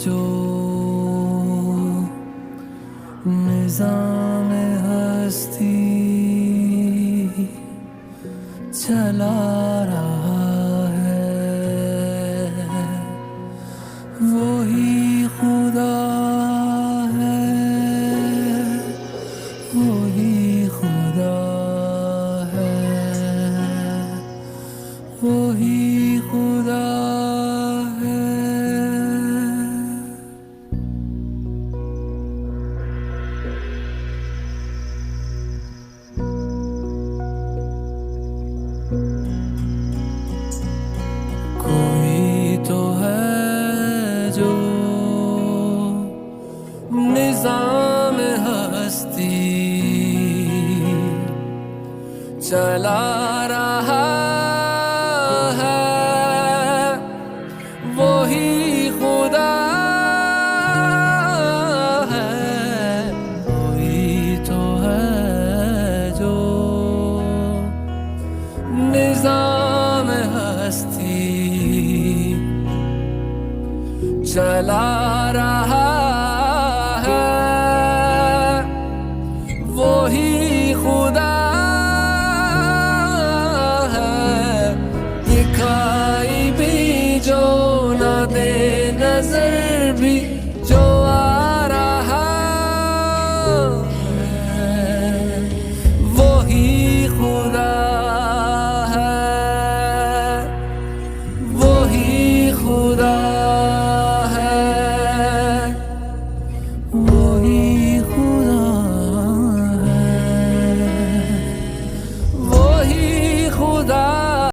जो निज़ाम हस्ती चला रहा है, वही खुदा है, वही खुदा है, वही खुदा है। कोई तो है जो निज़ाम हस्ती चला रहा है, वही खुदा है, वही तो है जो निज़ाम हस्ती चला रहा है, वही खुदा है। दिखाई भी जो न दे नजर भी जो आ रहा है, वही खुदा है, वही खुदा है, वही खुदा है, वही खुदा